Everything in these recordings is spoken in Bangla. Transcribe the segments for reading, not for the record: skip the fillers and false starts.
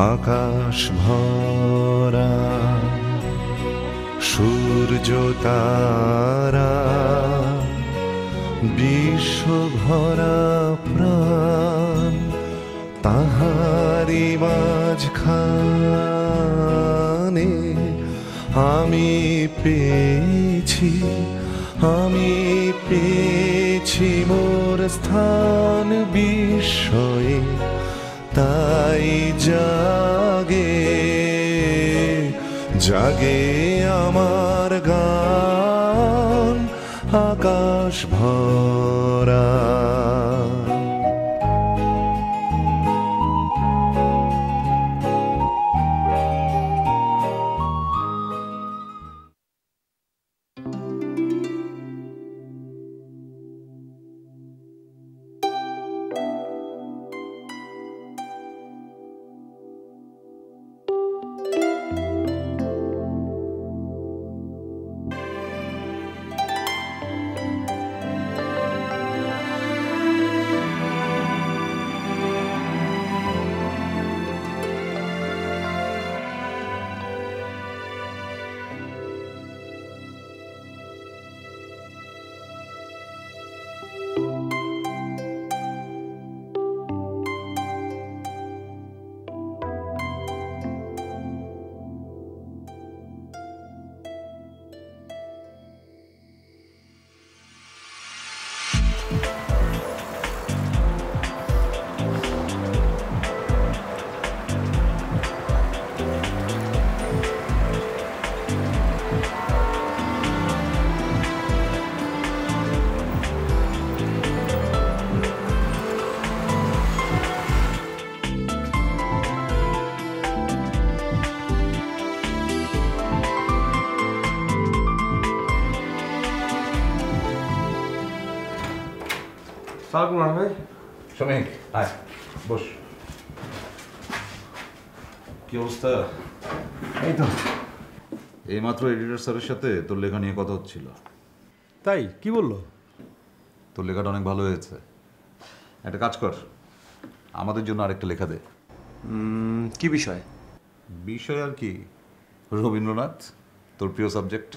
আকাশ ভরা সূর্য তারা, বিশ্ব ভরা প্রাণ তাহারি মাঝখানে আমি পেয়েছি মোর স্থান বিস্ময়ে, তাই জাগে আমার গান আকাশ ভরা। ভাই শ্রমিক আয় বস। কি অবস্থা? এই তো এইমাত্র এডিটর স্যারের সাথে তোর লেখা নিয়ে কথা হচ্ছিল। তাই কি বললো? তোর লেখাটা অনেক ভালো হয়েছে, একটা কাজ কর, আমাদের জন্য আরেকটা লেখা দে। কি বিষয়? বিষয় আর কি, রবীন্দ্রনাথ, তোর প্রিয় সাবজেক্ট।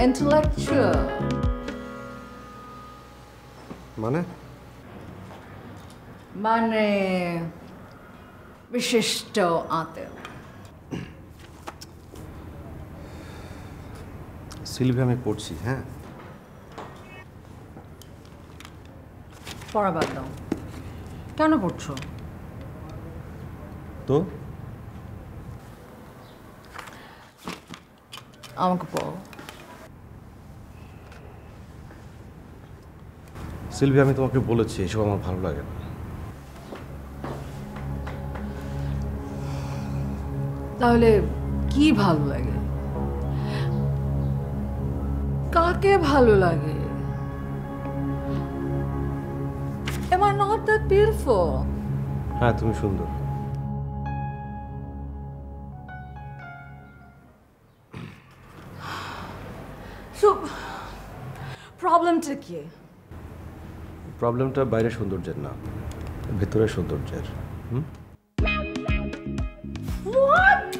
Intellectual মানে বিশিষ্ট আতেল। সিলভি আমি পড়ছি। হ্যাঁ পড়া বাদ দাও, কেন পড়ছো? তো আমাকে পড়ো। সিলভি আমি তোমাকে বলেছি এসব আমার ভালো লাগে না। তাহলে কি ভালো লাগে? কাকে ভালো লাগে? Am I not that beautiful? হ্যাঁ তুমি সুন্দর। So প্রবলেমটা কি? প্রবলেমটা বাইরের সৌন্দর্যের না, ভেতরের সৌন্দর্যের। What?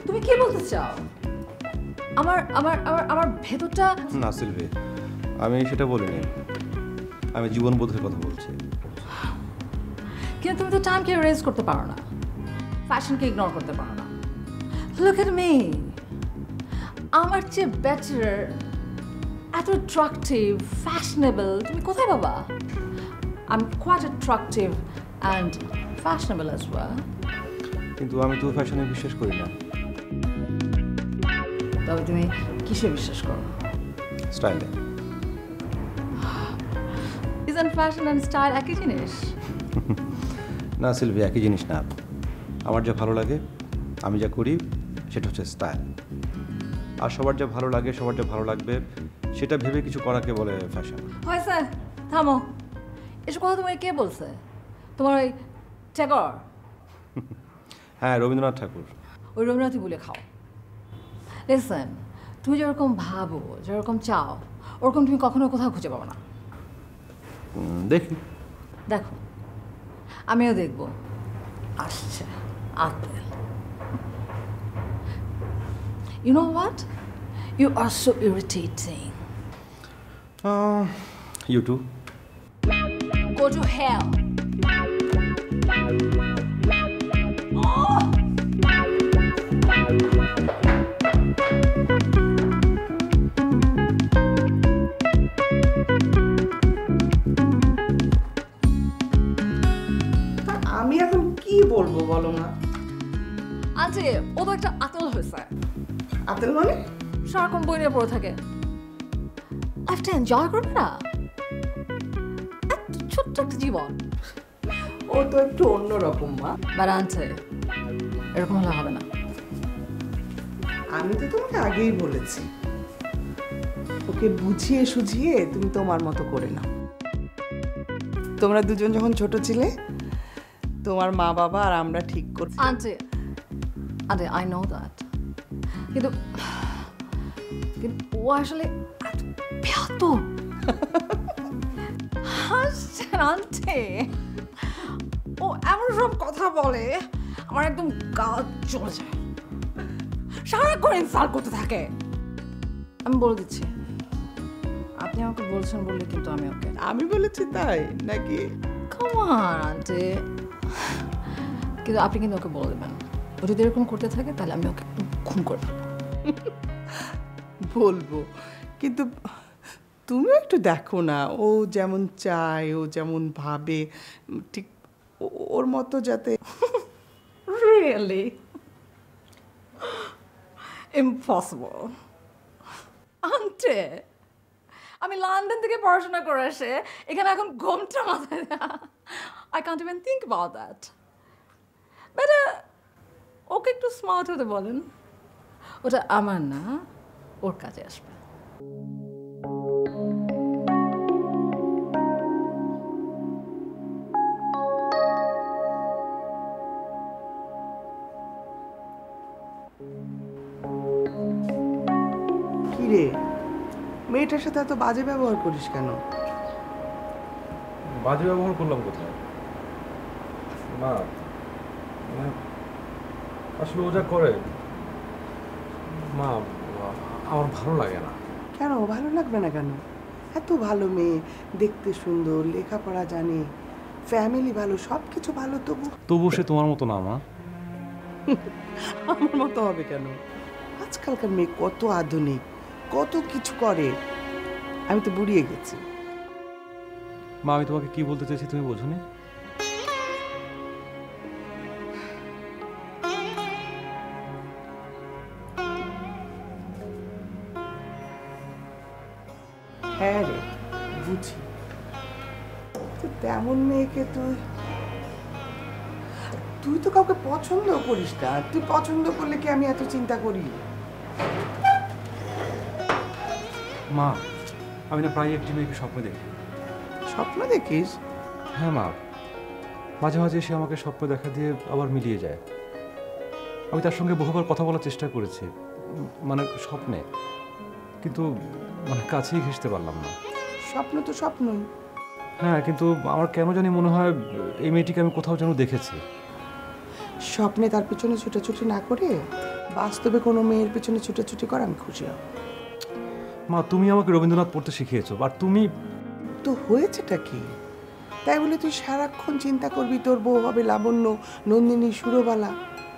তুমি কি বলতে চাও? আমার আমার আমার আমার ভেতরটা। না সিলভি, আমি সেটা বলিনি, আমি জীবনবোধের কথা বলছি। কিন্তু তুমি তো টাইমকে এরেজ করতে পারো না, ফ্যাশনকে ইগনোর করতে পারো না। Look at me, আমার চেয়ে বেটার, এত অ্যাট্রাকটিভ, ফ্যাশনেবল তুমি কোথায় পাবা? I'm quite attractive and fashionable as well. কিন্তু আমি তো ফ্যাশনে বিশ্বাস করি না। তবে তুমি কিসে বিশ্বাস করো? স্টাইলে। Isn't fashion and style একই জিনিস? না সিলভি, একই জিনিস না। আমার যা ভালো লাগে, আমি যা করি, সেটা হচ্ছে স্টাইল। আর সবার যা ভালো লাগে, সবার যা ভালো লাগবে, সেটা ভেবে কিছু করাকে বলে ফ্যাশন। হয়েছে, থামো। এসব কথা তোমায় কে বলছে? তোমার ওই ট্যাগর? হ্যাঁ, রবীন্দ্রনাথ ঠাকুর। ওই রবীন্দ্রনাথই বলে খাও। লিসেন, তুমি যেরকম ভাবো, যেরকম চাও, ওরকম তুমি কখনো কোথাও খুঁজে পাবো না। দেখি। দেখো, আমিও দেখবো। আসছে apple. You know what? You are so irritating. You too. Go to hell. আমি এখন কি বলবো বলো না? আন্টি, ও তো একটা আতল হয়েছে। আতেল মানে? সারাক্ষণ বই নিয়ে পড়ে থাকে। লাইফটা এনজয় করবে না? এত ছোট্ট একটা জীবন। ও তো একটু অন্যরকম মা। বাট আন্টি, এরকম হলে হবে না। আমি তো তোমাকে আগেই বলেছি, ওকে বুঝিয়ে সুঝিয়ে তুমি তোমার মতো করে নাও। তোমরা দুজন যখন ছোট ছিলে, তোমার মা বাবা আর আমরা ঠিক করছি। Aunty, aunty, I know that. কিন্তু কিন্তু ও আসলে এত ব্যাত। হাসছেন আন্টি? ও এমন সব কথা বলে, আমার একদম গা জ্বলে যায়। সারাক্ষণ ইনসাল্ট করতে থাকে। আমি বলে দিচ্ছি, আপনি আমাকে বলছেন বললে কিন্তু আমি ওকে। আমি বলেছি তাই নাকি? Come on, aunty. কিন্তু আপনি কিন্তু ওকে বলে দেবেন, ও যদি এরকম করতে থাকে তাহলে আমি ওকে একদম খুন করে ফেলবো। বলবো, কিন্তু তুমিও একটু দেখো না, ও যেমন চায়, ও যেমন ভাবে, ঠিক ওর মতো যাতে। Really? Impossible. আন্টি, আমি লন্ডন থেকে পড়াশোনা করে আসে এখানে এখন ঘোমটা মাথায়। I can't even think about that. But ওকে একটু স্মার্ট হতে বলেন। ওটা আমার না, ওর কাজে আসবে। কি রে, মেয়েটার সাথে এত বাজে ব্যবহার করিস কেন? বাজে ব্যবহার করলাম কোথায়? মা, আসলে ও যা করে, মা, আমার ভালো লাগে না। কেন ভালো লাগবে না কেন? এত ভালো মেয়ে, দেখতে সুন্দর, লেখাপড়া জানে, ফ্যামিলি ভালো, সব কিছু ভালো, তবু সে তোমার মতো না মা। আমার মতো হবে কেন? আজকালকার মেয়ে কত আধুনিক, কত কিছু করে। আমি তো বুড়িয়ে গেছি। মা, আমি তোমাকে কি বলতে চাইছি তুমি বোঝোনি? হ্যাঁ রে, বুঝি। তো তেমন মেয়েকে তুই তো কাউকে পছন্দ করিস না। তুই পছন্দ করলে কি আমি এত চিন্তা করি? মা, আমি না প্রায় একটি মেয়েকে স্বপ্ন দেখি। স্বপ্ন দেখিস? হ্যাঁ মা, মাঝে মাঝে সে আমাকে স্বপ্ন দেখা দিয়ে আবার মিলিয়ে যায়। আমি তার সঙ্গে বহুবার কথা বলার চেষ্টা করেছি, মানে স্বপ্নে, কিন্তু মানে কাছেই ঘেঁষতে পারলাম না। স্বপ্ন তো স্বপ্নই। হ্যাঁ, কিন্তু আমার কেন জানি মনে হয় এই মেয়েটিকে আমি কোথাও যেন দেখেছি। স্বপ্নে তার পিছনে ছুটাছুটি না করে বাস্তবে কোনো মেয়ের পিছনে ছুটাছুটি কর, আমি খুশি হব। মা, তুমি আমাকে রবীন্দ্রনাথ পড়তে শিখিয়েছো, আর তুমি তো হয়েছেটা কি? তাই বলে তুই সারাক্ষণ চিন্তা করবি তোর বউ হবে লাবণ্য, নন্দিনী, সুরবালা?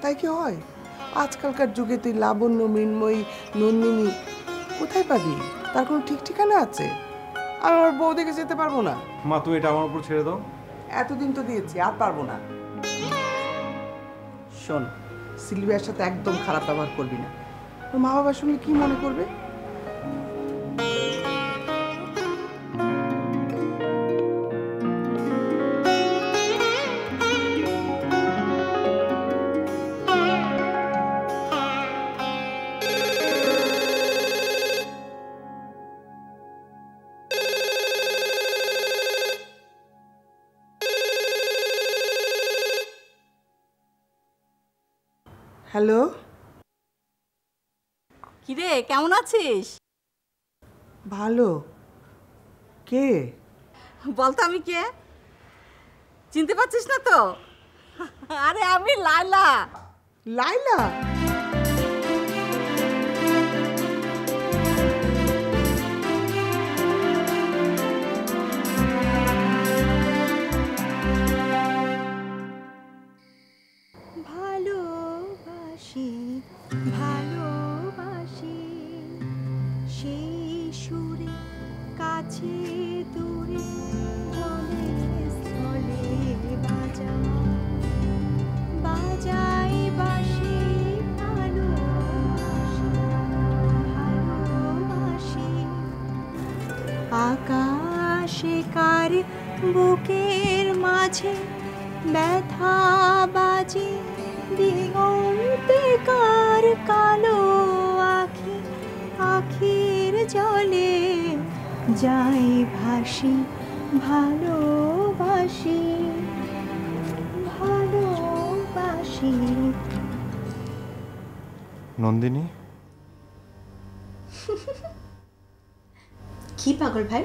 তাই কি হয়? আজকালকার যুগে তুই লাবণ্য, মৃন্ময়ী, নন্দিনী কোথায় পাবি? তার কোনো ঠিক ঠিকানা আছে? আমি আমার বউ দেখে যেতে পারবো না। মা, তুমি এটা আমার উপর ছেড়ে দাও। এতদিন তো দিয়েছি, আর পারবো না। শোন, সিলভিয়ার সাথে একদম খারাপ ব্যবহার করবি না। ওর মা বাবার সঙ্গে কি মনে করবে? হ্যালো, কিরে কেমন আছিস? ভালো। কে? বলতো আমি কে? চিনতে পারছিস না তো? আরে আমি লায়লা। লাইলা? ভালোবাসি ভালোবাসি সেই সুরে কাছে দূরে জলে স্থলে বাজাই বাঁশি ভালোবাসি ভালোবাসি আকাশে কার বুকের মাঝে ব্যথা বাজে দিগন্তে কার কালো আখি আখির জলে যাই ভাসি ভালোবাসি ভালোবাসি। নন্দিনী, কি পাগল ভাই?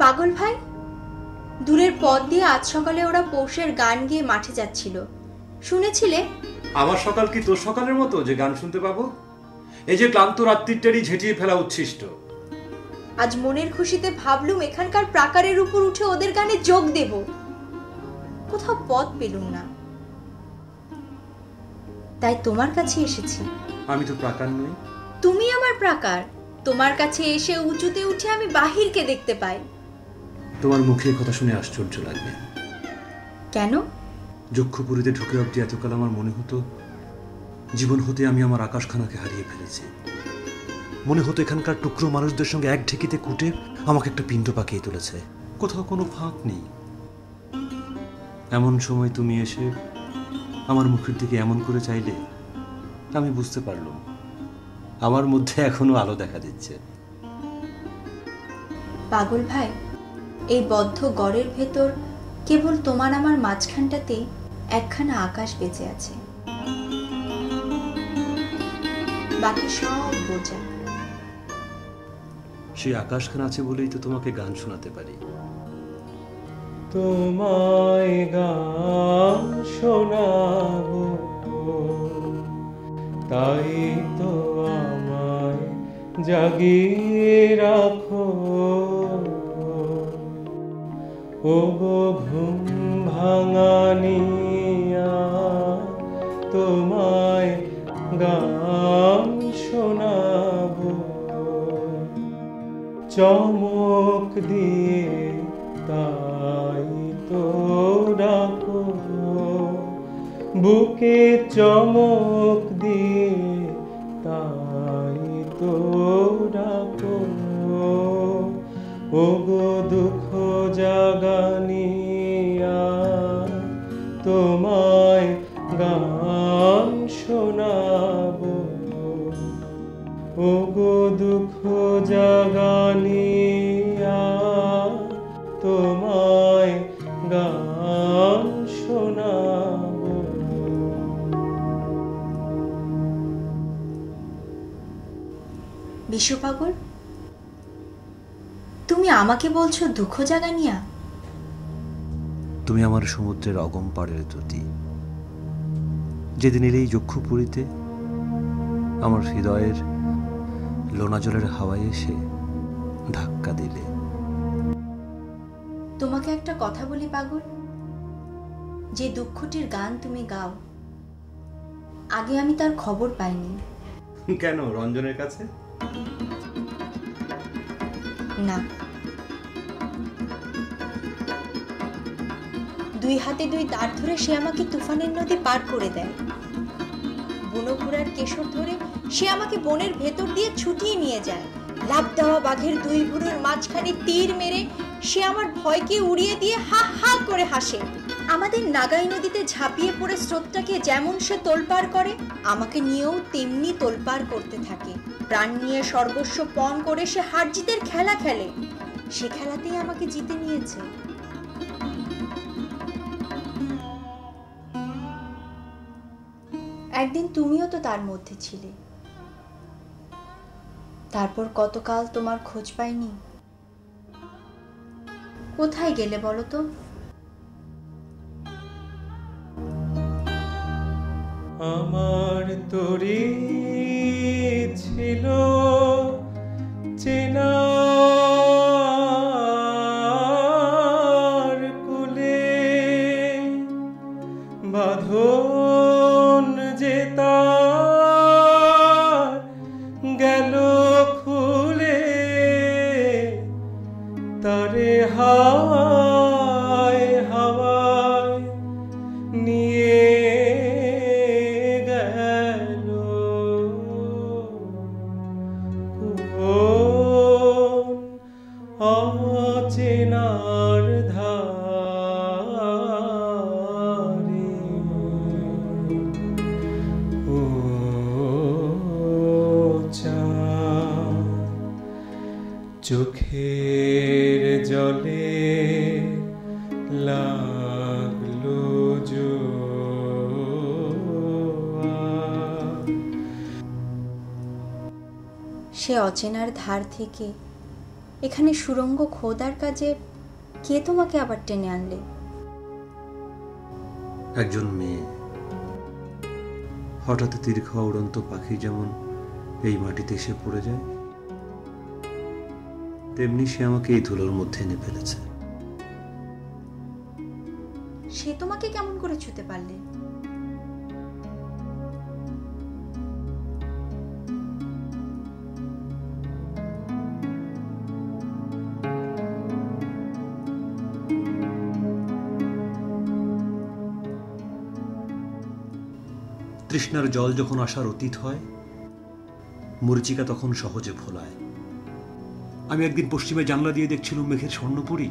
পাগল ভাই, দূরের পথ দিয়ে আজ সকালে ওরা পৌষের গান গেয়ে মাঠে যাচ্ছিল, শুনেছিলে? আমার সকাল কি তোর সকালের মতো যে গান শুনতে পাবো? এই যে ক্লান্ত রাত্রিটারই ঝেঁটিয়ে ফেলা উচ্ছিষ্ট। আজ মনের খুশিতে ভাবলুম এখানকার প্রাকারের উপর উঠে ওদের গানে যোগ দেব, কোথাও পথ পেলুম না, তাই তোমার কাছে এসেছি। আমি তো প্রাকার নই। তুমি আমার প্রাকার, তোমার কাছে এসে উঁচুতে উঠে আমি বাহিরকে দেখতে পাই। তোমার মুখে কথা শুনে আশ্চর্য লাগবে। কেন? যক্ষপুরীতে ঢুকে অব্দি এতকাল আমার মনে হতো জীবন হতে আমি আমার আকাশখানাকে হারিয়ে ফেলেছি। মনে হতো এখানকার টুকরো মানুষদের সঙ্গে এক ঢেকিতে কুটে আমাকে একটা পিণ্ড পাকিয়ে তুলেছে, কোথাও কোনো ফাঁক নেই। এমন সময় তুমি এসে আমার মুখের দিকে এমন করে চাইলে আমি বুঝতে পারলাম আমার মধ্যে এখনো আলো দেখা দিচ্ছে। পাগল ভাই, এই বদ্ধ গড়ের ভেতর কেবল তোমার আমার মাঝখানটাতে একখানা আকাশ বেঁচে আছে, বাকি সব বোঝা। সেই আকাশখান আছে বলেই তো তোমাকে গান শোনাতে পারি। তোমায় গান শোনাবো, তাই তো আমায় জাগিয়ে রাখো। ও গো ঘুম ভাঙানিয়া, তোমায় গান শোনাবো, চমক দিয়ে তাই তো ডাকো, বুকে চমক দিয়ে তাই তো ডাকো। ও গো দুঃখ জাগানিয়া, তোমায় গান শোনাবো। ও গো দুঃখ জাগানিয়া, তোমায় গান শোনাবো। বিশ্ব পাগল, তুমি আমাকে বলছো দুঃখ জাগানিয়া? তুমি আমার সমুদ্রের অগম পাড়ের দুতি, যেদিন এলে এই যক্ষপুরীতে আমার হৃদয়ের লোনা জলের হাওয়ায় এসে ধাক্কা দিলে। তোমাকে একটা কথা বলি পাগল, যে দুঃখটির গান তুমি গাও, আগে আমি তার খবর পাইনি। কেন, রঞ্জনের কাছে? না, দুই হাতে দুই তার ধরে সে আমাকে তুফানের নদী পার করে দেয়। বুনো ঘোড়ার কেশর ধরে সে আমাকে বনের ভেতর দিয়ে ছুটিয়ে নিয়ে যায়। লাফ দেওয়া বাঘের দুই ভুরুর মাঝখানে তীর মেরে সে আমার ভয়কে উড়িয়ে দিয়ে হা হা করে হাসে। আমাদের নাগাই নদীতে ঝাঁপিয়ে পড়ে স্রোতটাকে যেমন সে তোলপাড় করে, আমাকে নিয়েও তেমনি তোলপাড় করতে থাকে। প্রাণ নিয়ে সর্বস্ব পণ করে সে হার জিতের খেলা খেলে। সে খেলাতেই আমাকে জিতে নিয়েছে। একদিন তুমিও তো তার মধ্যে ছিলে। তারপর কতকাল তোমার খোঁজ পাইনি। কোথায় গেলে বলো তো? আমার তরি ছিল চেনার কুলে, বাঁধন যে তার গেল খুলে, তারে হাওয়ায় হাওয়ায় নিয়ে গেল কোন অচেনার ধারে। ও চাঁদ, চোখের জলে লাগলো জোয়ার। সে অচেনার ধার থেকে এখানে সুড়ঙ্গ খোদার কাজে কে তোমাকে আবার টেনে আনলে? একজন মেয়ে, হঠাৎ দীর্ঘ উড়ন্ত পাখি যেমন এই মাটিতে এসে পড়ে যায়, তেমনি সে আমাকে এই ধুলোর মধ্যে এনে ফেলেছে। সে তোমাকে কেমন করে ছুতে পারলে? তৃষ্ণার জল যখন আসার অতীত হয়, মরিচিকা তখন সহজে ভোলায়। আমি একদিন পশ্চিমে জানলা দিয়ে দেখছিলাম মেঘের স্বর্ণপুরী,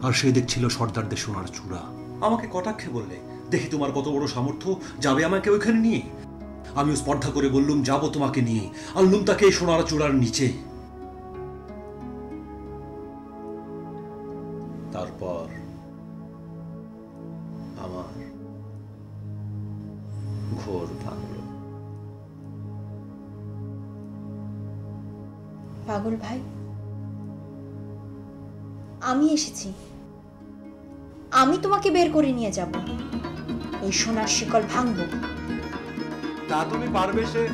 আর সে দেখছিল সর্দারদের সোনার চূড়া। আমাকে কটাক্ষে বললে, দেখি তোমার কত বড় সামর্থ্য, যাবে আমাকে ওইখানে নিয়ে? আমিও স্পর্ধা করে বললুম, যাবো তোমাকে নিয়ে। আনলুম তাকে এই সোনার চূড়ার নিচে। তারপর আমার ঘোর ভাঙল। পাগল ভাই, আমি এসেছি। আমি তোমাকে বের করে নিয়ে যাব। এই সোনার শিকল ভাঙবো। তা তুমি পারবে? সে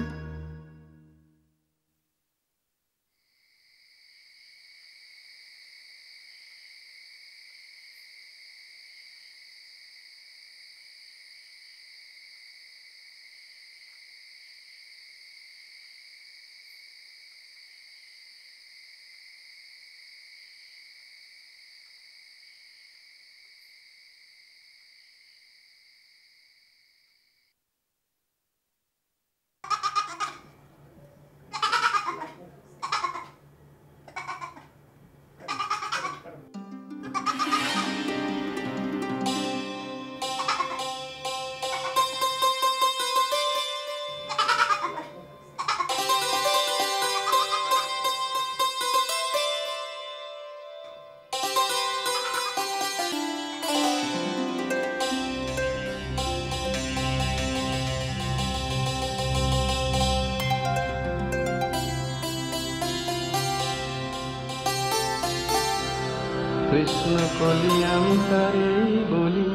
কৃষ্ণ কলি আমি তারে বলি,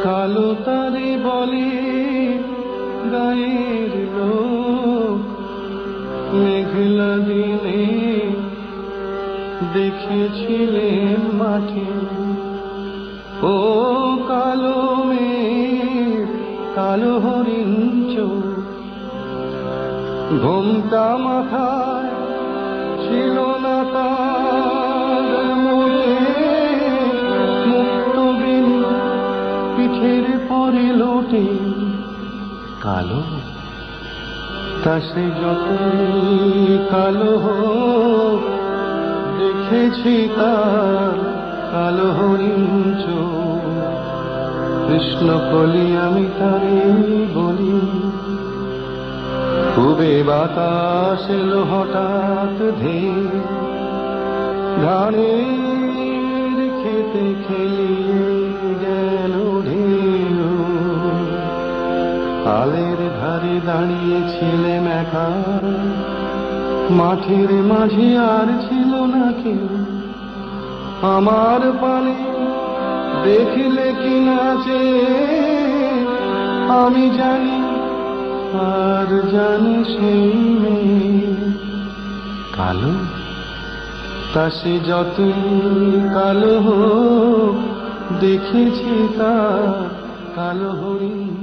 কালো তারে বলে গায়ের লোক। মেঘলা দিনে দেখেছিলেন মাঠে, ও কালো মেঘ কালো হরিণ চোখ। ঘোমটা মাথায় ছিল না তার মোড়ে, মুক্ত বিন পিঠের পরে লোটে। কালো তা সে যত কালো হোক, দেখেছি তার কালো হরিণ চোখ, কৃষ্ণকলি আমি তারে বলি। খুবে বাতাস এলো হঠাৎ ধেয়ে, ধানের খেতে খেলিয়ে গেল ঢেউ। আলের ধারে দাঁড়িয়েছিলেম একা, মাঠের মাঝে আর ছিল না কেউ। আমার পানে দেখলে কি নাচে আমি জানি, আর জানি সেই মেয়ে কালো। তা সে যতই কালো হোক, দেখেছি তার কালো হরিণ।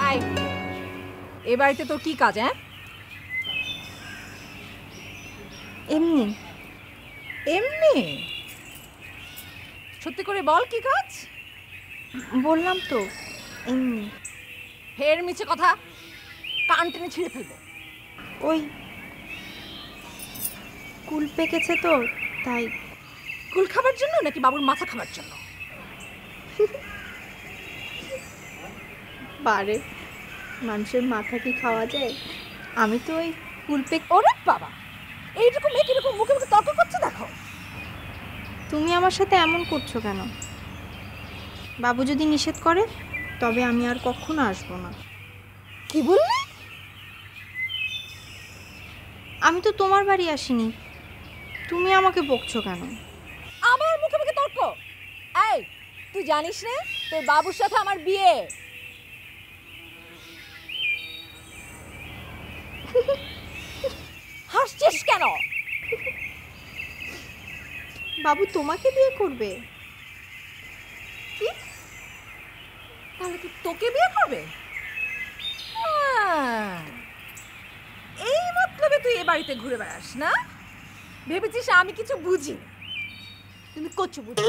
আয়, এ বাড়িতে তোর কি কাজ? হ্যাঁ, এমনি এমনি? সত্যি করে বল কি কাজ? বললাম তো, এমনি। ফের মিছে কথা, কান টেনে ছিঁড়ে ফেলবো। ওই কুল পেকেছে তো, তাই। কুল খাবার জন্য নাকি বাবুর মাথা খাবার জন্য? বারে, মানুষের মাথা কি খাওয়া যায়? আমি তো ওই কুল পেক। ওরে বাবা, এইটুকু মেয়ে কিরকম মুখে মুখে তর্ক করছে দেখো। তুমি আমার সাথে এমন করছো কেন? বাবু যদি নিষেধ করে তবে আমি আর কখনো আসবো না। কি বললি? আমি তো তোমার বাড়ি আসিনি, তুমি আমাকে বকছো কেন? আমার মুখে মুখে তর্ক? এই, তুই জানিস না তোর বাবুর সাথে আমার বিয়ে? হাসছিস কেন? বাবু তোমাকে বিয়ে করবে? কি? তাহলে কি তোকে বিয়ে করবে? এই মতলবে তুই এ বাড়িতে ঘুরে বেড়াস না? ভেবেছিস আমি কিছু বুঝি? তুমি কচু বুঝি।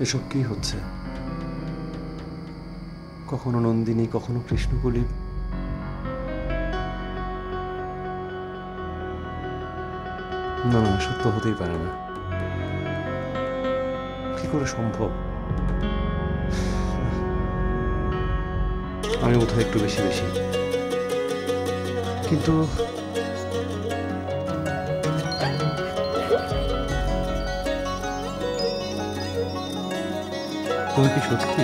এসব কি হচ্ছে? কখনো নন্দিনী, কখনো কৃষ্ণকলি। না না, সত্য হতেই পারে না। কি করে সম্ভব? আমি বোধহয় একটু বেশি বেশি, কিন্তু তুমি কি সত্যি?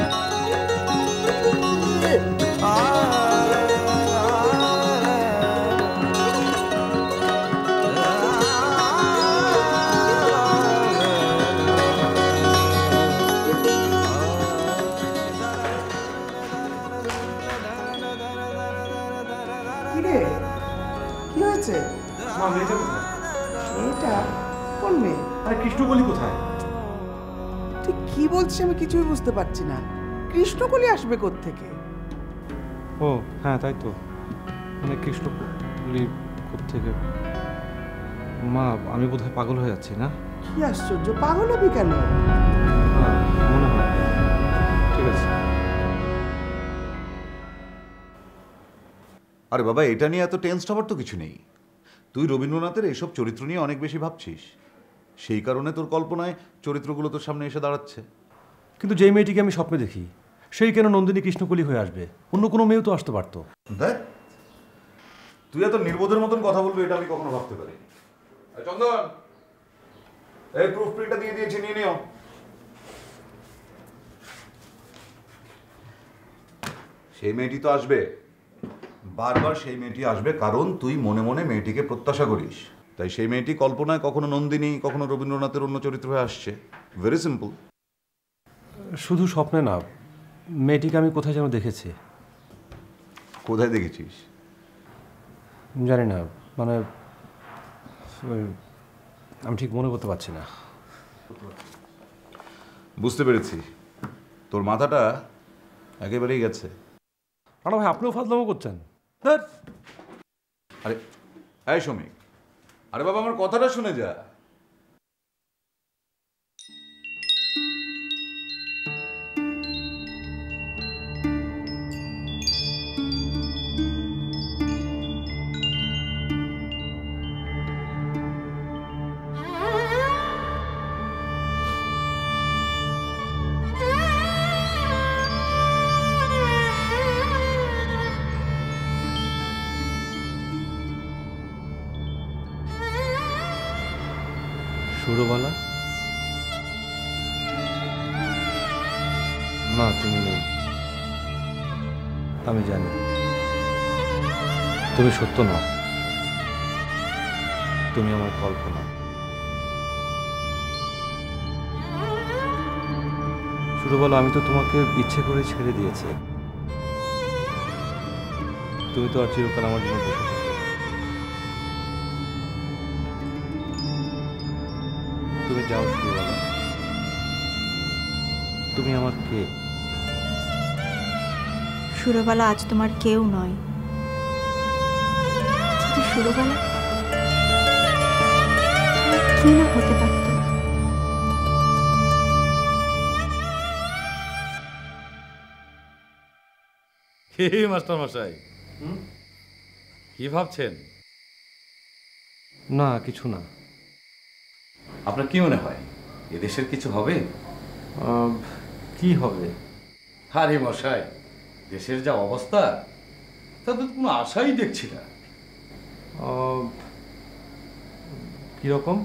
কিরে, কি হয়েছে? মা, মেয়েটা কোথায়? এটা কোন মেয়ে? আরে কৃষ্ণকলি কোথায়? তুই কি বলছিস আমি কিছুই বুঝতে পারছি না। কৃষ্ণকলি আসবে কোত্থেকে? ও হ্যাঁ, তাই তো। মানে কৃষ্ণকলি থেকে। মা, আমি বোধহয় পাগল হয়ে যাচ্ছি না? কি আশ্চর্য, পাগল হবি কেন? হ্যাঁ, মনে হয়। ঠিক আছে। আরে বাবা, এটা নিয়ে এত টেন্সড হবার তো কিছু নেই। তুই রবীন্দ্রনাথের এইসব চরিত্র নিয়ে অনেক বেশি ভাবছিস, সেই কারণে তোর কল্পনায় চরিত্রগুলো তোর সামনে এসে দাঁড়াচ্ছে। কিন্তু যেই মেয়েটিকে আমি স্বপ্নে দেখি, সেই কেন নন্দিনী কৃষ্ণকলি হয়ে আসবে? অন্য কোনো মেয়েও তো আসতে পারতো। দেখ, তুই এত নির্বোধের মতন কথা বলবি এটা আমি কখনো ভাবতে পারি। চন্দন, এই প্রুফ প্রিন্টটা দিয়ে দিয়েছি, নিয়ে নিও। সেই মেয়েটি তো আসবে, বারবার সেই মেয়েটি আসবে, কারণ তুই মনে মনে মেয়েটিকে প্রত্যাশা করিস। তাই সেই মেয়েটি কল্পনায় কখনো নন্দিনী, কখনো রবীন্দ্রনাথের অন্য চরিত্র হয়ে আসছে। Very simple. শুধু স্বপ্নে না, মেয়েটিকে আমি কোথায় যেন দেখেছি। কোথায় দেখেছিস? জানি না, মানে আমি ঠিক মনে করতে পারছি না। বুঝতে পেরেছি, তোর মাথাটা একেবারেই গেছে। আরে ভাই, আপনিও ফাজলামো করছেন। আরে এই শ্রমিক, আরে বাবা আমার কথাটা শুনে যা। সুরবালা? না, তুমি নেই, আমি জানি। তুমি সত্য না, তুমি আমার কল্পনা। সুরবালা, আমি তো তোমাকে ইচ্ছে করে ছেড়ে দিয়েছি। তুমি তো আর চিরকাল আমার জন্য বসে থাকো। তুমি যাও সুরবালা, তুমি আমার কে? সুরবালা আজ তোমার কেউ নয়। কিন্তু সুরবালা কি না হতে পারত। মাস্টার মশাই, কি ভাবছেন? না, কিছু না। আপনার কি মনে হয় এদেশের কিছু হবে? কি হবে? আরে মশাই, দেশের যা অবস্থা তাতে কোনো আশাই দেখছি না। কিরকম?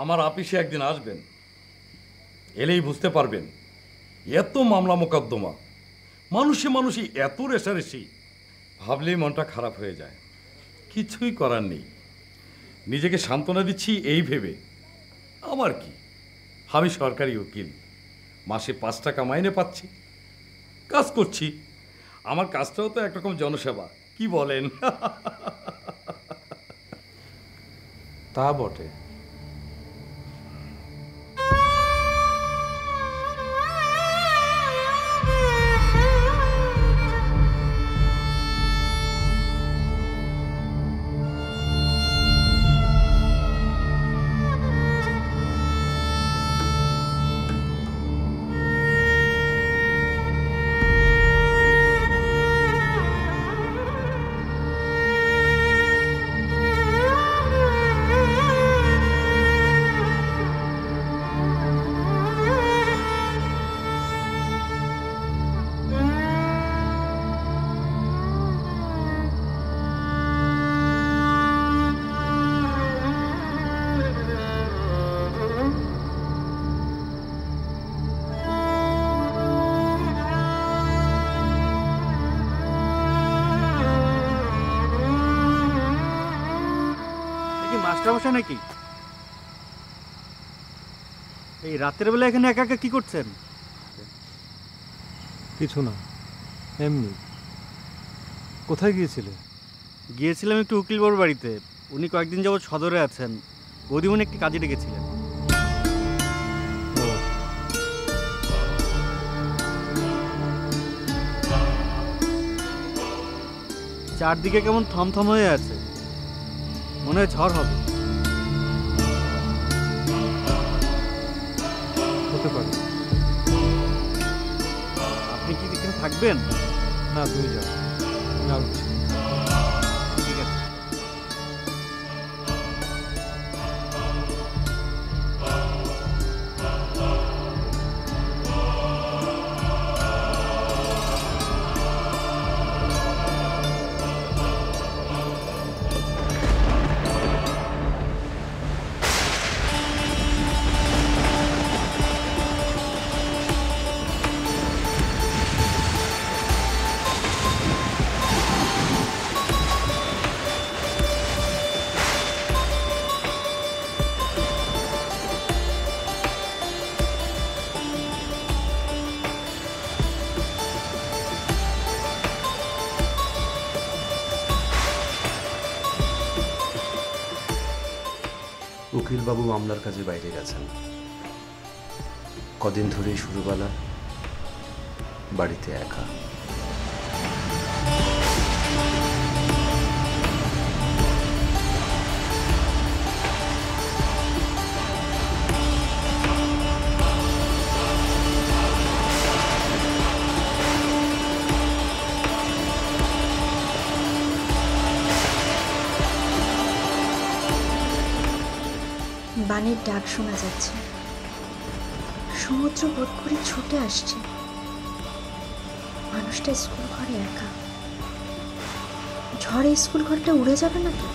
আমার অফিসে একদিন আসবেন, এলেই বুঝতে পারবেন। এত মামলা মোকদ্দমা, মানুষে এত রেশারেশি, ভাবলেই মনটা খারাপ হয়ে যায়। কিছুই করার নেই, নিজেকে সান্ত্বনা দিচ্ছি এই ভেবে। আমার কি, আমি সরকারি উকিল, মাসে 5 টাকা মাইনে পাচ্ছি, কাজ করছি। আমার কাজটাও তো একরকম জনসেবা, কি বলেন? তা বটে। মাস্টারমশাই নাকি? এই রাতের বেলা এখানে একা একা কি করছেন? কিছু না, এমনি। কোথায় গিয়েছিলে? গিয়েছিলাম একটু উকিল বাবুর বাড়িতে। উনি কয়েকদিন যাবৎ সদরে আছেন, বৌদিমণি একটি কাজে ডেকেছিলেন। চারদিকে কেমন থমথম হয়ে আছে, মনে হয় ঝড় হবে। হতে পারে। আপনি কি এখানে থাকবেন? না, তুমি যাও, আমি আর কিছু না। ঠিক আছে। উকিলবাবু মামলার কাজে বাইরে গেছেন। কদিন ধরেই শুরুবেলা বাড়িতে একা। বানের ডাক শোনা যাচ্ছে, সমুদ্র বোধ করে ছুটে আসছে। মানুষটা স্কুল ঘরে একা, ঝড়ে স্কুল ঘরটা উড়ে যাবে না তো?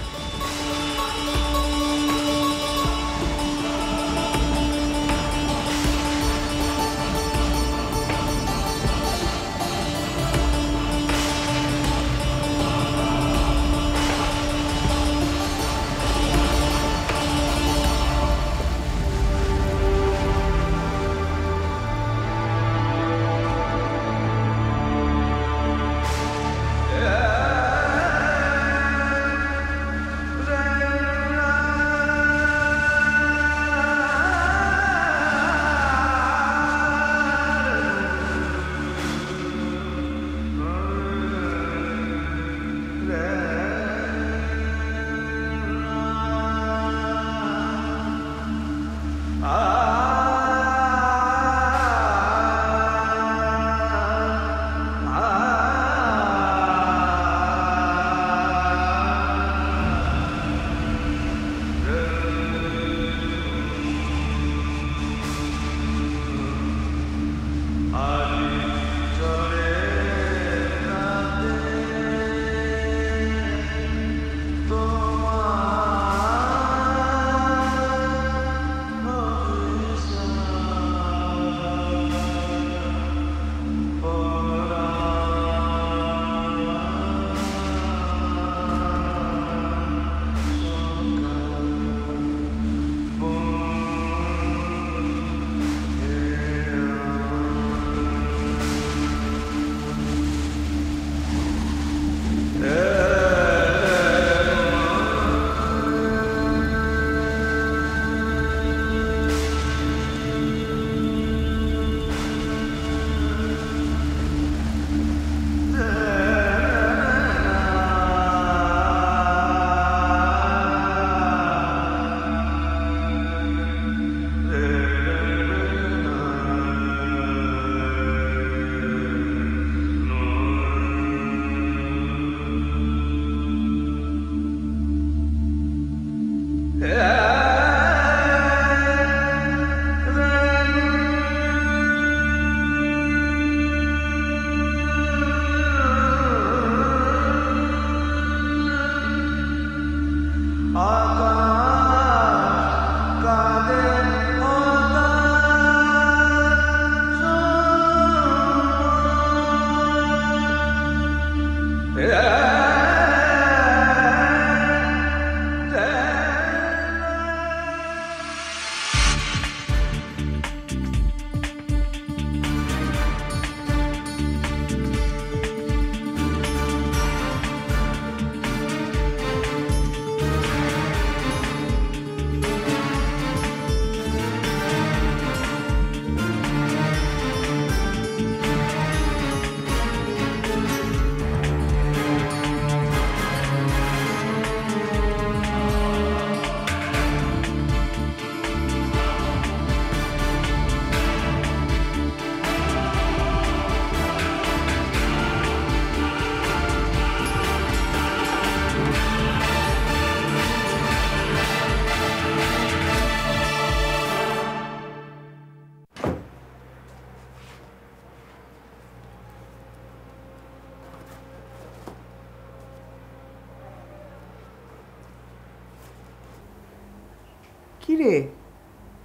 কি রে,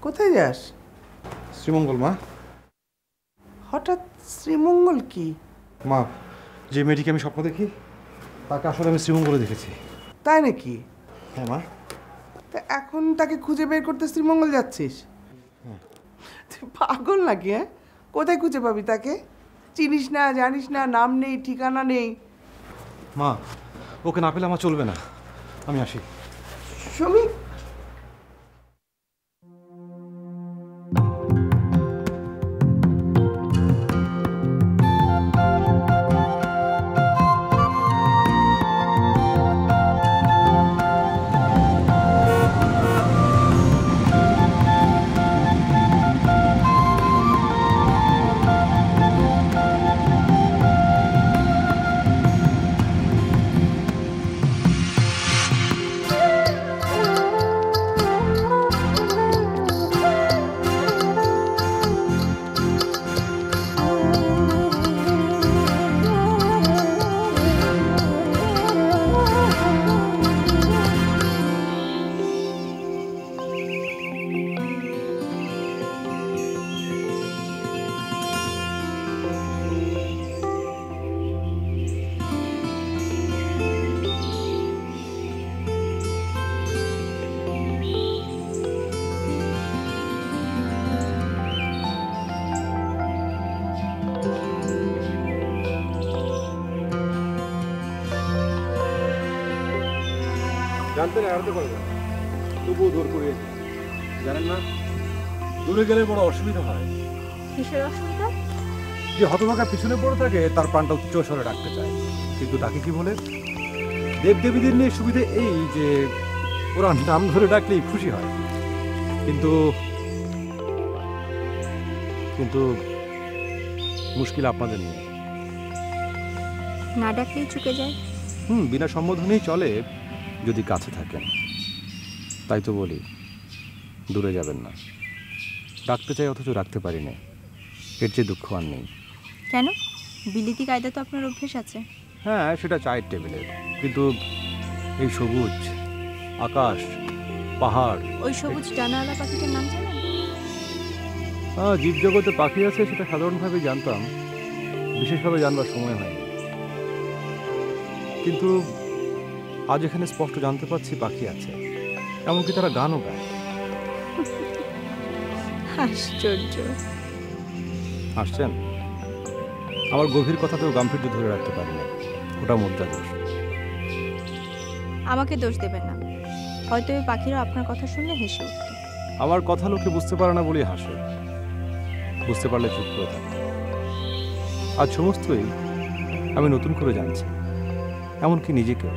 কোথায় যাস? শ্রীমঙ্গল মা। হঠাৎ শ্রীমঙ্গল কি? মা, যে মেয়েটিকে আমি স্বপ্ন দেখি তাকে আসলে আমি শ্রীমঙ্গলে দেখেছি। তাই নাকি? হ্যাঁ মা। তা এখন তাকে খুঁজে বের করতে শ্রীমঙ্গল যাচ্ছিস? তুই পাগল নাকি? হ্যাঁ, কোথায় খুঁজে পাবি তাকে? চিনিস না, জানিস না, নাম নেই, ঠিকানা নেই। মা, ওকে না পেলে আমার চলবে না। আমি আসি। সমীর, জানতেন এড়াতে পারবেন, তবুও দূর করিয়েছে। জানেন না, দূরে গেলে বড় অসুবিধা হয়। কিসের অসুবিধা? যে হতভাগা পিছনে পড়ে থাকে তার প্রাণটা উচ্চ স্বরে ডাকতে চায়, কিন্তু তাকে কি বলে? দেবদেবীদের নিয়ে সুবিধে এই যে ওরা নাম ধরে ডাকলেই খুশি হয়, কিন্তু কিন্তু মুশকিল আপনাদের নিয়ে। না ডাকলেই চুকে যায়। বিনা সম্বোধনেই চলে যদি কাছে থাকেন। তাই তো বলি, দূরে যাবেন না। ডাকতে চাই অথচ রাখতে পারি না, এর চেয়ে দুঃখ আর নেই। কেন? বিলিতি কায়দা তো আপনার অভ্যেস আছে। হ্যাঁ, সেটা চায়ের টেবিলে, কিন্তু এই সবুজ আকাশ, পাহাড়, ওই সবুজ ডানাওয়ালা পাখিটার নাম জানেন? জীবজগতে পাখি আছে সেটা সাধারণভাবে জানতাম, বিশেষভাবে জানবার সময় হয়নি। কিন্তু আজ এখানে স্পষ্ট জানতে পারছি পাখি আছে, এমনকি তারা গানও গায়। আশ্চর্য। আসছেন? আমার গভীর কথাতেও গাম্ভীর্য ধরে রাখতে পারি না, ওটা মুদ্রা দোষ। আমাকে দোষ দেবেন না, হয়তো ওই পাখিরা আপনার কথা শুনলে হেসে উঠত। আমার কথা লোকে বুঝতে পারে না বলেই হাসে, বুঝতে পারলে চুপ করে থাকে। আজ সমস্তই আমি নতুন করে জানছি, এমনকি নিজেকে।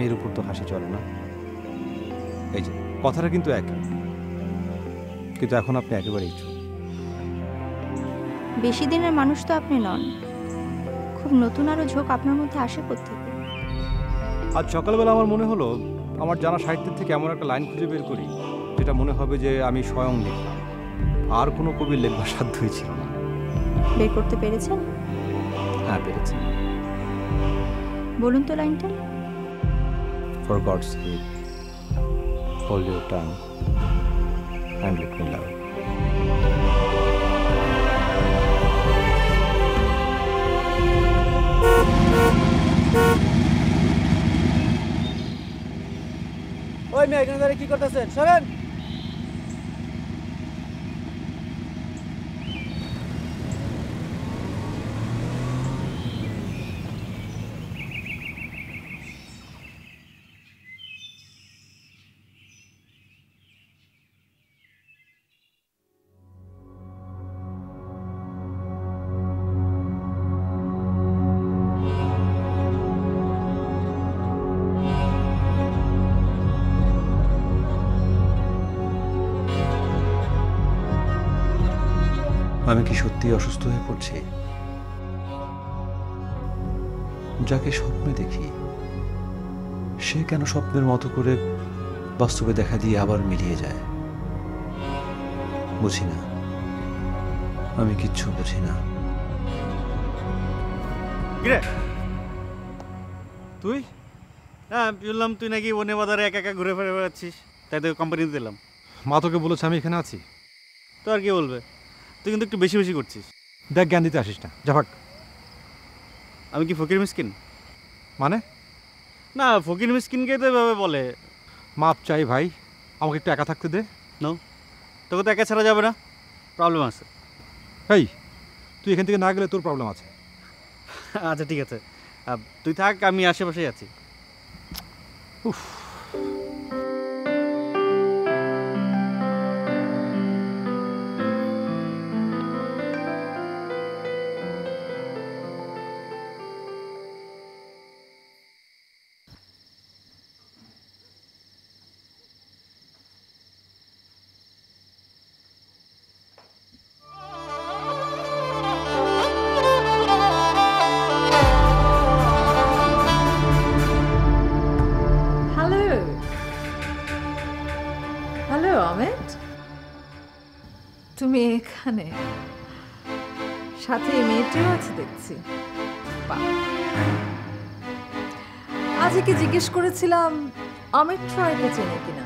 এর উপর তো হাসি চলে না। এই যে কথাটা কিন্তু একই, কিন্তু এখন আপনি একেবারেই চুপ। বেশি দিনের মানুষ তো আপনি নন, খুব নতুন আরো ঝোঁক আপনার মধ্যে আসে কোত্থেকে? আজ সকালবেলা আমার মনে হলো আমার জানা সাহিত্যের থেকে এমন একটা লাইন খুঁজে বের করি যেটা মনে হবে যে আমি স্বয়ং লিখলাম, আর কোনো কবির লেখবার সাধ্যই ছিল না। বের করতে পেরেছেন? হ্যাঁ, পেরেছি। বলুন তো লাইনটা। For God's sake, hold your tongue and let me love. ওই মেয়ে এখানে দাঁড়িয়ে কি করতেছেন? সরেন। আমি কি সত্যি অসুস্থ হয়ে পড়ছি? যাকে স্বপ্নে দেখি সে কেন স্বপ্নের মতো করে বাস্তবে দেখা দিয়ে আবার মিলিয়ে যায়? বুঝি না, আমি কিচ্ছু বুঝি না। তুই? হ্যাঁ, শুনলাম তুই নাকি বনে বাজারে একা একা ঘুরে ফিরে বেড়াচ্ছিস। তাই তোকে কোম্পানিতে দিলাম। মা তোকে বলেছে আমি এখানে আছি? তো আর কি বলবে, তুই কিন্তু একটু বেশি বেশি করছিস। দেখ, জ্ঞান দিতে আসিস না, যা ভাগ। আমি কি ফকির মিসকিন? মানে? না, ফকির মিসকিনকে তো এভাবে বলে। মাপ চাই ভাই, আমাকে একটু একা থাকতে দে। নো, তোকে তো একা ছাড়া যাবে না, প্রবলেম আছে। এই, তুই এখান থেকে না গেলে তোর প্রবলেম আছে। আচ্ছা ঠিক আছে, তুই থাক, আমি আশেপাশেই আছি। উফ, হ্যালো অমিত, তুমি এখানে? সাথে মেয়েটিও আছে দেখছি। আজকে জিজ্ঞেস করেছিলাম অমিত ট্রয়কে চেনে কিনা,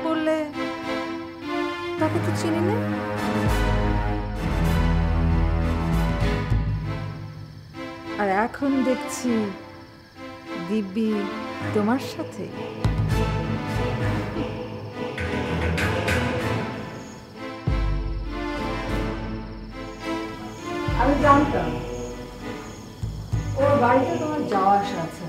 বললে তাকে তো চিনি না। আর এখন দেখছি দিব্যি তোমার সাথে। আমি জানতাম ওর বাড়িতে তোমার যাওয়া আসা আছে।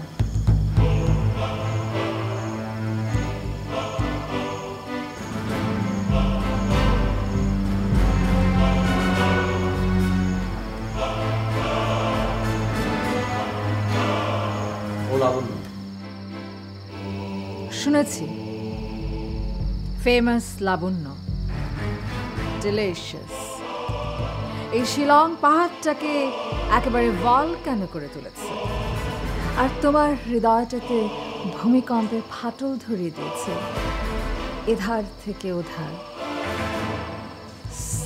শুনেছি ফেমাস লাবণ্য, ডিলিশিয়াস। এই শিলং পাহাড়টাকে একেবারে ভলকানো করে তুলেছে, আর তোমার হৃদয়টাতে ভূমিকম্পে ফাটল ধরিয়ে দিয়েছে এধার থেকে ওধার।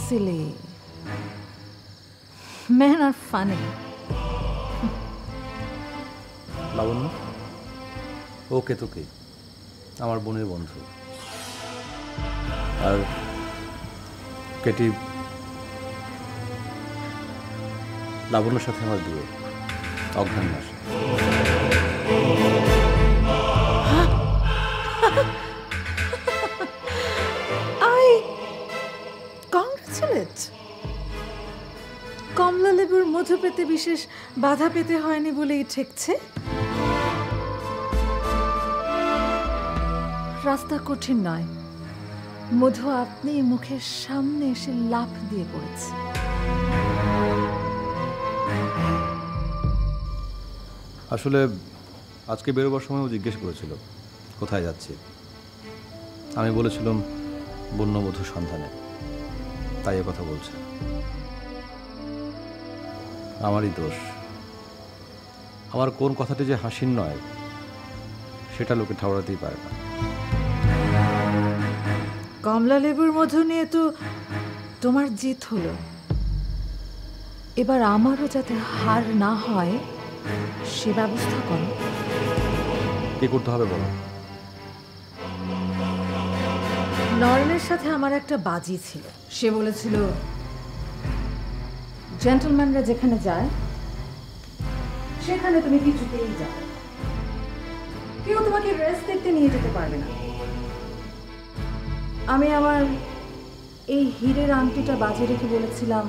Silly men are funny. Labanya, ওকে তোকে আমার বোনের বন্ধু, আর কেটি লাবণ্যর সাথে আমার বিয়ে অঘ্রাণ মাসে। I congratulate. কমলা লেবুর মধু পেতে বিশেষ বাধা পেতে হয়নি বলেই ঠেকছে। রাস্তা কঠিন নয়, মধু আপনি মুখের সামনে এসে লাফ দিয়ে পড়েছে। আসলে আজকে বেরোবার সময় ও জিজ্ঞেস করেছিল কোথায় যাচ্ছি। আমি বলেছিলাম বন্যবধূ সন্ধানে, তাই এ কথা বলছে। আমারই দোষ। আমার কোন কথাটি যে হাসির নয় সেটা লোকে ঠাউরাতেই পারে না। কমলা লেবুর মধু নিয়ে তো তোমার জিত হলো, এবার আমারও যাতে হার না হয় সে ব্যবস্থা করো। কি করতে হবে বলো? নরেনের সাথে আমার একটা বাজি ছিল। সে বলেছিল জেন্টলম্যানরা যেখানে যায় সেখানে তুমি কিছুতেই যাও, কেউ তোমাকে রেস্ট দেখতে নিয়ে যেতে পারবে না। আমি আমার এই হীরের আংটিটা বাজে রেখে বলেছিলাম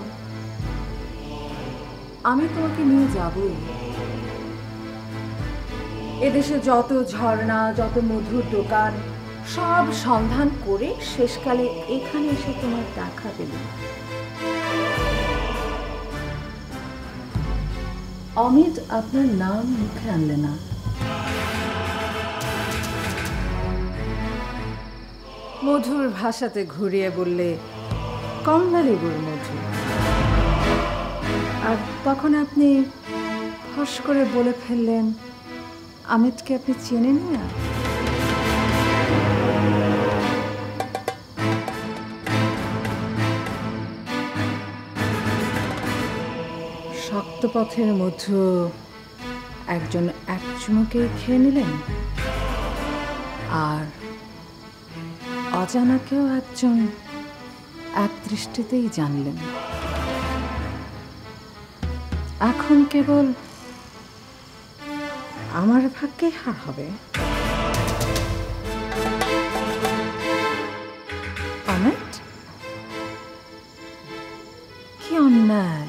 আমি তোমাকে নিয়ে যাবই। এদেশে যত ঝর্ণা, যত মধুর দোকান সব সন্ধান করে শেষকালে এখানে এসে তোমার দেখা পেল। অমিত আপনার নাম মুখে আনলে না। মধুর ভাষাতে ঘুরিয়ে বললে কমলা লেবুর মধু, আর তখন আপনি ফস করে বলে ফেললেন অমিতকে আপনি চেনেন না। শক্ত পথের মধু একজন এক চুমুকেই খেয়ে নিলেন। আর অজানাকেও একজন এক দৃষ্টিতেই জানলেন। এখন কেবল আমার ভাগ্যে হার হবে। অমিত, কি অন্যায়!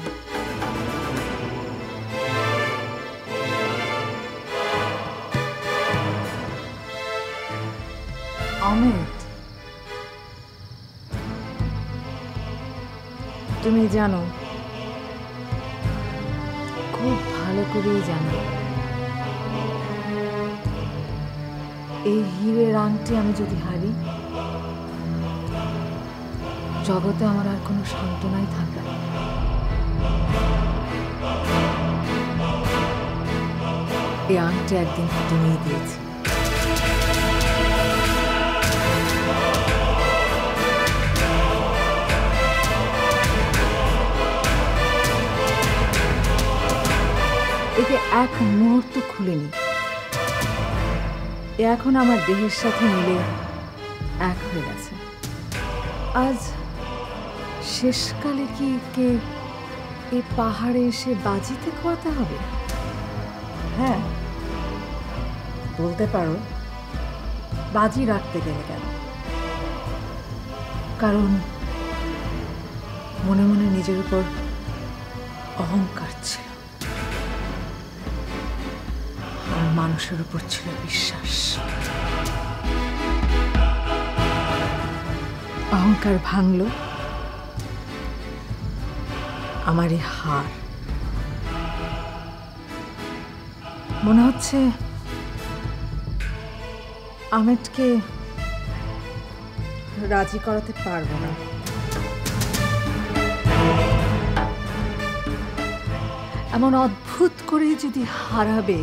অমিত, তুমি জানো, খুব ভালো করেই জানো, এই হীরের আংটি আমি যদি হারি, জগতে আমার আর কোনো সান্ত্বনাই থাকবে না। এই আংটি একদিন তুমিই দিয়েছি। একে এক মুহূর্ত খুলেনি, এ এখন আমার দেহের সাথে মিলে এক হয়ে গেছে। আজ শেষকালে কি কে এই পাহাড়ে এসে বাজিতে খোয়াতে হবে? হ্যাঁ, বলতে পারো বাজি রাখতে গেলে কেন? কারণ মনে মনে নিজের উপর অহংকার ছিল, আর মানুষের উপর ছিল বিশ্বাস। অহংকার ভাঙল আমার এই হার। মনে হচ্ছে আমিরকে রাজি করাতে পারবো না। এমন অদ্ভুত করে যদি হারাবে,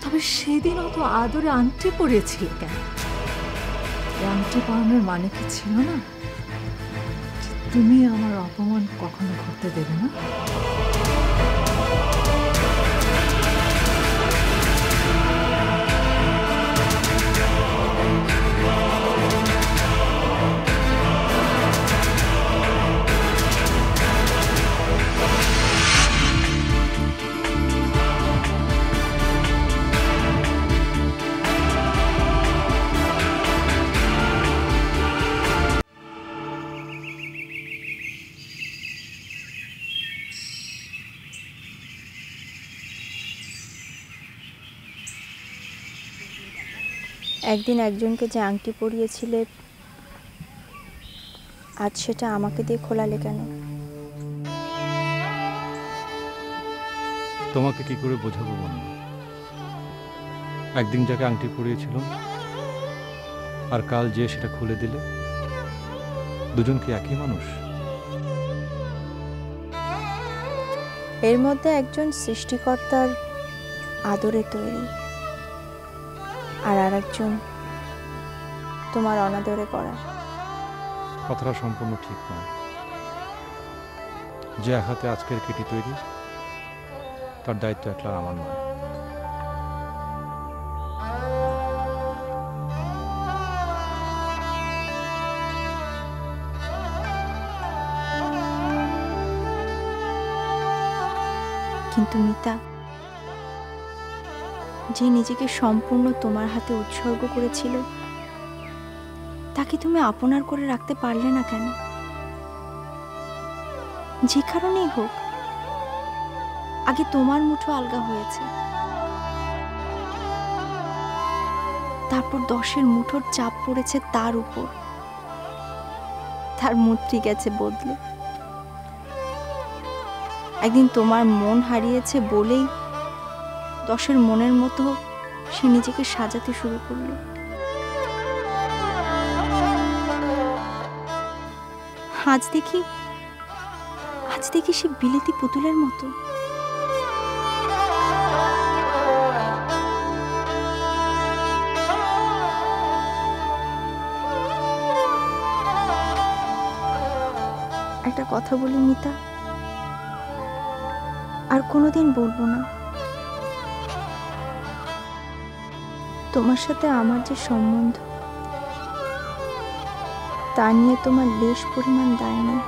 তবে সেদিন অত আদরে আংটি পরিয়েছিল কেন? আংটি পরানোর মানে কি ছিল না তুমি আমার অপমান কখনো করতে দেবে না? একদিন একজনকে যে আংটি পরিয়েছিলে, আজ সেটা আমাকে দিয়ে খোলালে কেন? তোমাকে কি করে বোঝাবো বন্ধু? একদিন যাকে আংটি পরিয়েছিল আর কাল যে সেটা খুলে দিলে, দুজন কি একই মানুষ? এর মধ্যে একজন সৃষ্টিকর্তার আদরে তৈরি, আর আরেকজন তোমার অনাদরে করা। কথাটা সম্পূর্ণ ঠিক নয়। যে হাতে আজকের কেটি তৈরি, তার দায়িত্ব একলা আমার নয়। কিন্তু মিতা, যে নিজেকে সম্পূর্ণ তোমার হাতে উৎসর্গ করেছিল, তাকে তুমি আপনার করে রাখতে পারলে না কেন? যে কারণেই হোক, আগে তোমার মুঠো আলগা হয়েছে, তারপর 10-এর মুঠোর চাপ পড়েছে তার উপর। তার মুদ্রি গেছে বদলে। একদিন তোমার মন হারিয়েছে বলেই 10-এর মনের মতো সে নিজেকে সাজাতে শুরু করলো। আজ দেখি সে বিলেতি পুতুলের মতো। একটা কথা বলি মিতা, আর কোনোদিন বলবো না। তোমার সাথে আমার যে সম্বন্ধ তা নিয়ে তোমার লেশ পরিমাণ দায় নেই।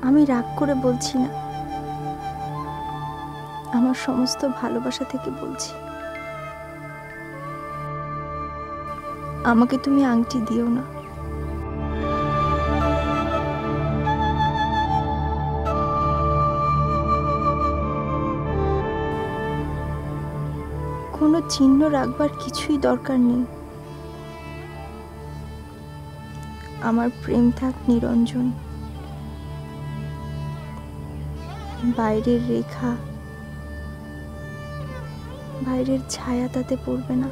আমি রাগ করে বলছি না, আমার সমস্ত ভালোবাসা থেকে বলছি। আমাকে তুমি আংটি দিও না। কোনো চিহ্ন রাখবার কিছুই দরকার নেই। আমার প্রেম থাক নিরঞ্জন, বাইরের রেখা, বাইরের ছায়া তাতে পড়বে না।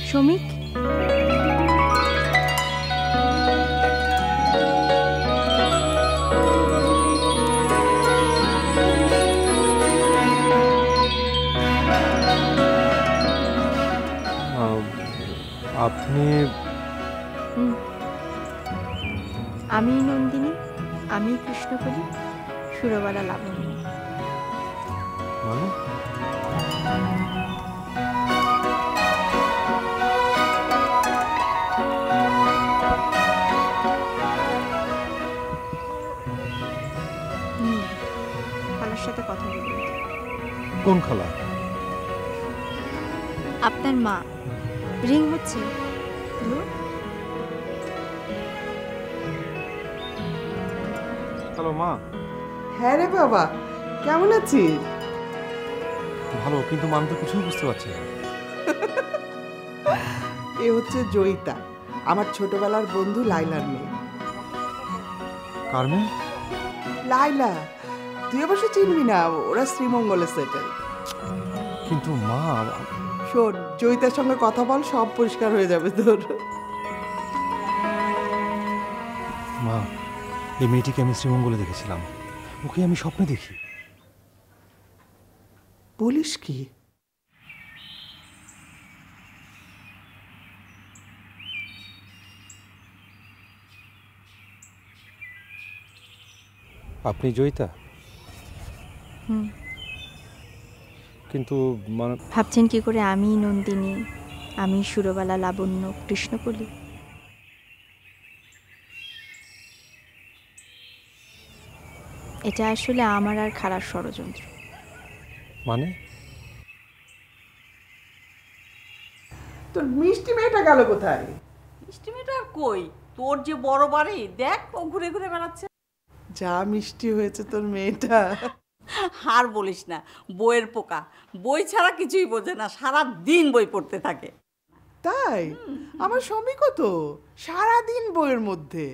শ্রমিক, আপনি? আমি নন্দিনী, আমি কৃষ্ণকলি, সুরবালা লাবণ্য। মানে খালার সাথে কথা বলুন। কোন খালা? আপনার মা। রিং হচ্ছে। হ্যালো মা। হ্যাঁ রে বাবা, কেমন আছিস? ভালো, কিন্তু মা আমি তো কিছুই বুঝতে পারছি না। এ হচ্ছে জয়িতা, আমার ছোটবেলার বন্ধু লাইলার মেয়ে। কার মেয়ে? লাইলা, তুই অবশ্য চিনবি না, ওরা শ্রীমঙ্গলে সেটেল। কিন্তু মা, শোন, জয়িতার সঙ্গে কথা বল, সব পরিষ্কার হয়ে যাবে তোর। মা, এই মেয়েটিকে আমি শ্রীমঙ্গলে দেখেছিলাম, ওকে আমি স্বপ্নে দেখি। বলিস কি? আপনি জয়িতা? কিন্তু মানে ভাবছেন কি করে আমি নন্দিনী, আমি সুরবালা লাবণ্য, কৃষ্ণকলি? এটা আসলে আমার আর খারাপ ষড়যন্ত্র। মানে? তোর মিষ্টি মেয়েটা গেল কোথায়? মিষ্টি মেয়েটা আর কই, তোর যে বড় বাড়ি, দেখ ও ঘুরে ঘুরে বেড়াচ্ছে। যা মিষ্টি হয়েছে তোর মেয়েটা। আর বলিস না, বইয়ের পোকা, বই ছাড়া কিছুই বোঝে না, সারা দিন বই পড়তে থাকে। তাই? আমার শ্রমিকও তো সারাদিন বইয়ের মধ্যে।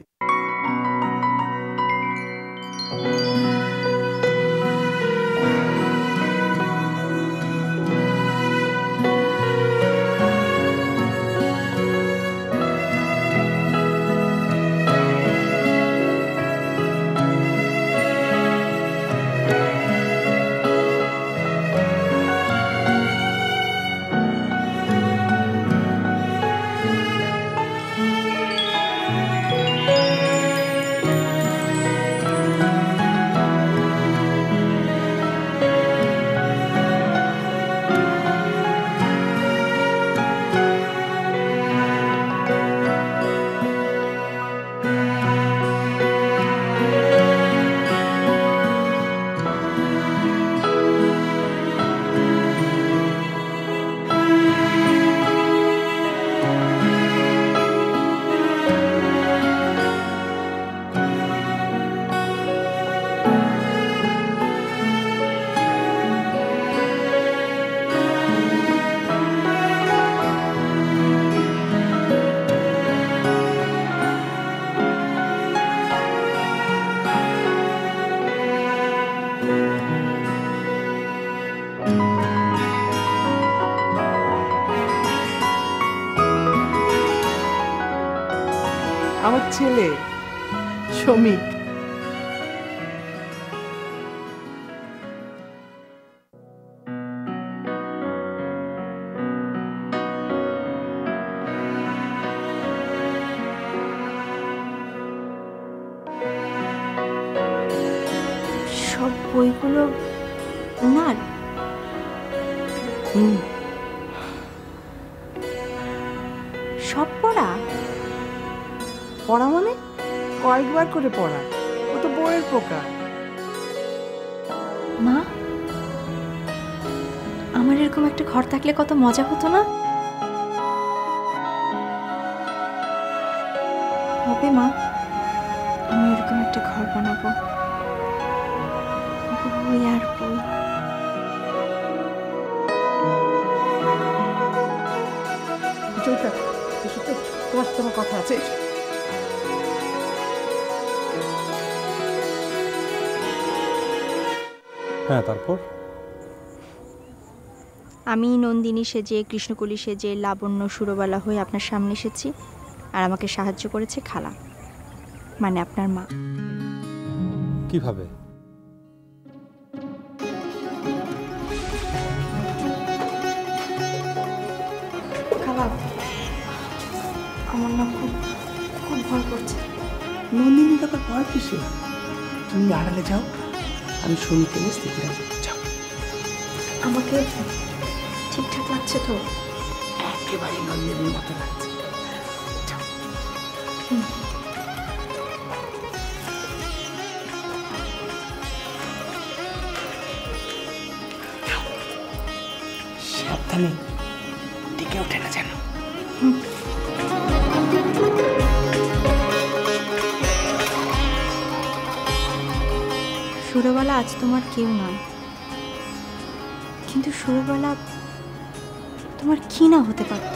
আমার ছেলে শ্রমিক। সব বইগুলো ওনার? সব পড়া? পড়া মানে কয়েকবার করে পড়া, ও তো বইয়ের পোকা। মা, আমার এরকম একটা ঘর থাকলে কত মজা হতো না? হবে মা, আমি এরকম একটা ঘর বানাবো, বই আর বই। তোমার সাথে আমার কথা আছে। হ্যাঁ, তারপর? আমি নন্দিনী সেজে, কৃষ্ণকলি সেজে, লাবণ্য সুরবালা হয়ে আপনার সামনে এসেছি, আর আমাকে সাহায্য করেছে খালা, মানে আপনার মা। কিভাবে? খালা, আমার না খুব খুব ভয় করছে। নন্দিনী তোকে ভয় কিসে? তুমি আড়ালে যাও, আমি শুনিকে নিয়ে স্থিতি রাখবো। যাও। আমাকে ঠিকঠাক লাগছে তো? একেবারে নন্দিনীর মতো লাগছে। যাও। সাবধানে, টিকে ওঠে না যেন। সুরবালা আজ তোমার কেউ নয়, কিন্তু সুরবালা তোমার কি না হতে পারত?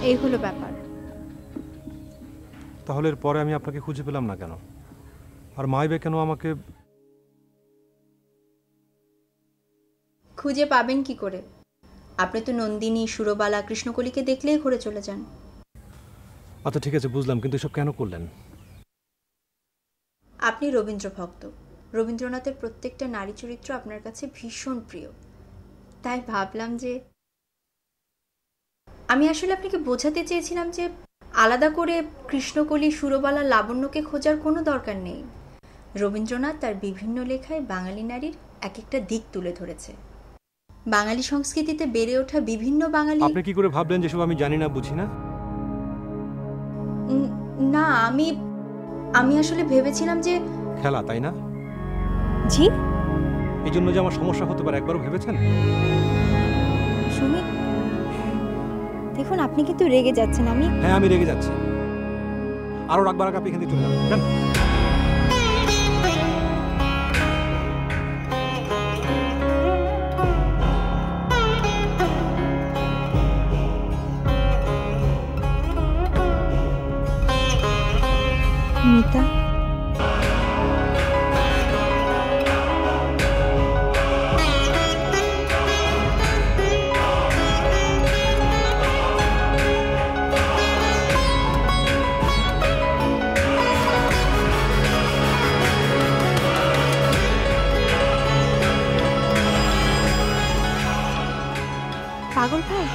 এই হলো ব্যাপার। তাহলে এর পরে আমি আপনাকে খুঁজে পেলাম না কেন? আর মাইবে কেন আমাকে? খুঁজে পাবেন কি করে? আপনি তো নন্দিনী, সুরবালা, কৃষ্ণকলিকে দেখলেই ঘুরে চলে যান। আচ্ছা ঠিক আছে, বুঝলাম, কিন্তু এসব কেন করলেন? আপনি রবীন্দ্র ভক্ত, রবীন্দ্রনাথের প্রত্যেকটা নারী চরিত্র আপনার কাছে ভীষণ প্রিয়, তাই ভাবলাম যে আমি আসলে আপনাকে বোঝাতে চেয়েছিলাম যে আলাদা করে কৃষ্ণকলি, সুরবালা, লাবণ্যকে খোঁজার কোনো দরকার নেই। রবীন্দ্রনাথ তার বিভিন্ন লেখায় বাঙালি নারীর এক একটা দিক তুলে ধরেছে। বাঙালি সংস্কৃতিতে বেড়ে ওঠা বিভিন্ন বাঙালি। আপনি কি করে ভাবলেন যেসব আমি জানি না, বুঝি না? না, আমি আসলে ভেবেছিলাম যে খেলা, তাই না? জি। এই জন্য যে আমার সমস্যা হতে পারে একবারও ভেবেছেন? সুমি, দেখুন আপনি কিন্তু রেগে যাচ্ছেন। হ্যাঁ, আমি রেগে যাচ্ছি। আরো রাখবার আগে আপনি এখান থেকে চলে যাবেন। মিতা, পাগল ভাই,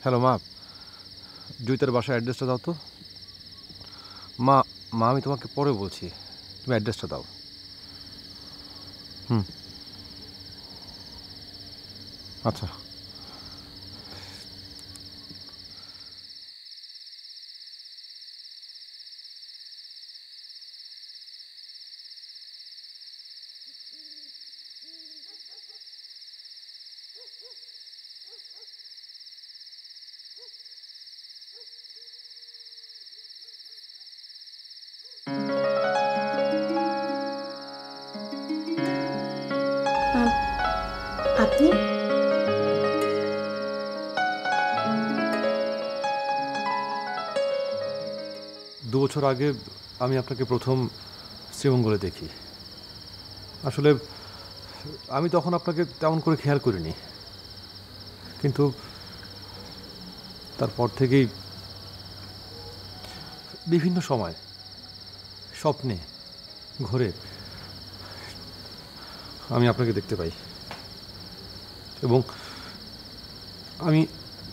হ্যালো মা, জয়িতার বাসার অ্যাড্রেসটা দাও তো। মা, আমি তোমাকে পরে বলছি, তুমি অ্যাড্রেসটা দাও। আচ্ছা। বছর আগে আমি আপনাকে প্রথম শ্রীমঙ্গলে দেখি। আসলে আমি তখন আপনাকে তেমন করে খেয়াল করিনি, কিন্তু তারপর থেকেই বিভিন্ন সময় স্বপ্নে ঘোরে আমি আপনাকে দেখতে পাই, এবং আমি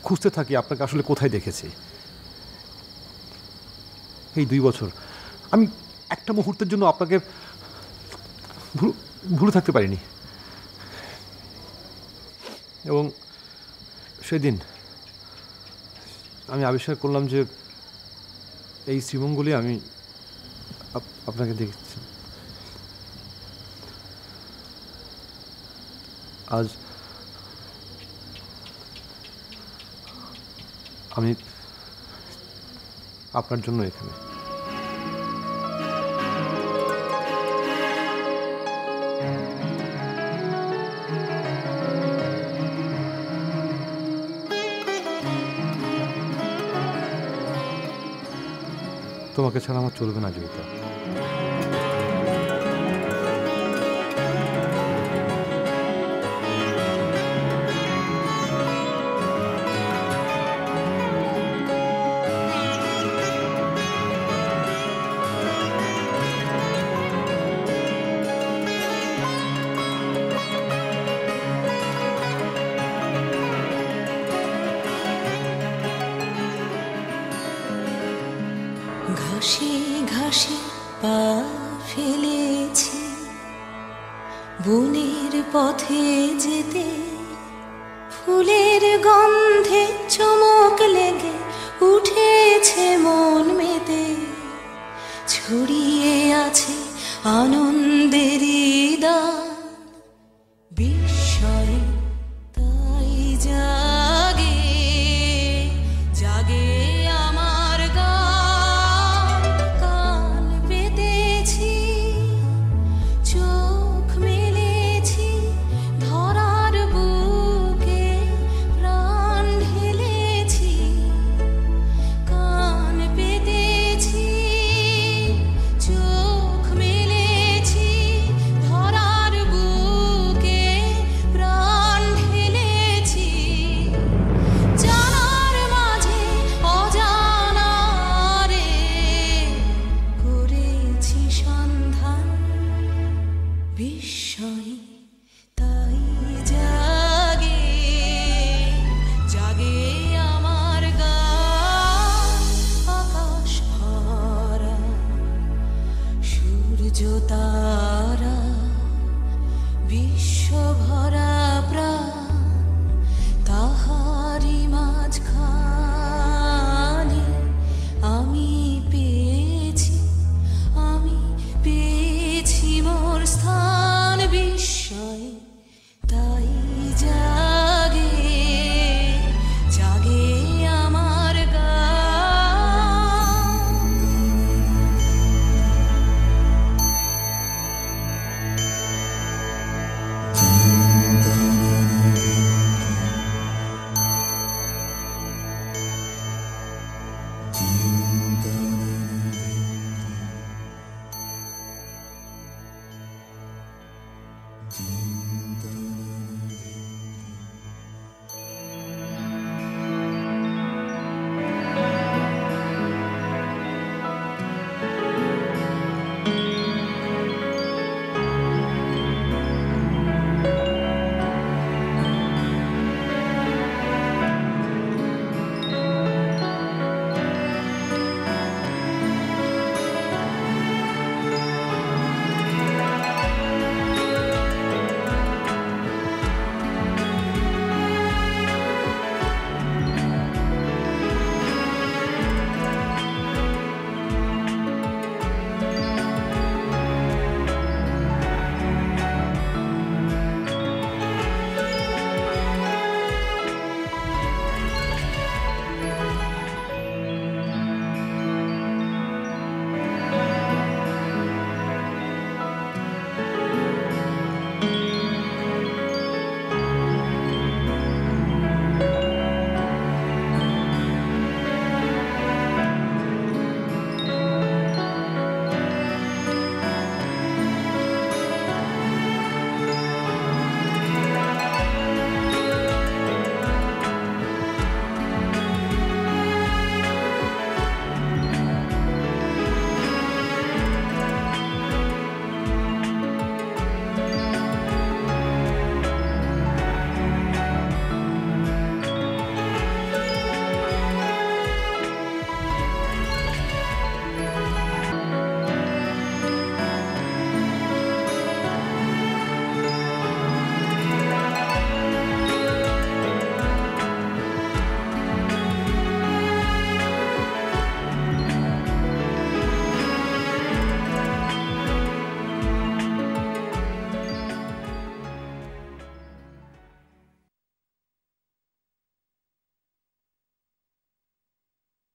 খুঁজতে থাকি আপনাকে আসলে কোথায় দেখেছি। এই 2 বছর আমি একটা মুহূর্তের জন্য আপনাকে ভুলে থাকতে পারিনি, এবং সেদিন আমি আবিষ্কার করলাম যে এই শ্রীমঙ্গলে আমি আপনাকে দেখেছি। আজ আমি আপনার জন্য এখানে। তোমাকে ছাড়া আমার চলবে না জয়িতা। ঘাসে ঘাসে পা ফেলেছি বনের পথে যেতে, ফুলের গন্ধে চমক লেগে উঠেছে মন মেতে, ছড়িয়ে আছে আনন্দেরই দান, বিস্ময়ে তাই জাগে জাগে আমার গান। কান পেতেছি, চোখ মেলেছি, ধরার বুকে প্রাণ ঢেলেছি। কান পেতেছি, চোখ মেলেছি, ধরার বুকে প্রাণ ঢেলেছি। জানার মাঝে অজানারে করেছি সন্ধান, বিস্ময়ে তাই জাগে জাগে আমার গান। আকাশ ভরা সূর্য তারা, বিশ্ব ভরা প্রাণ, তাহারি মাঝখানে আমি পেয়েছি মোর স্থান, বিস্ময়ে তাই জাগে জাগে আমার গান। Ding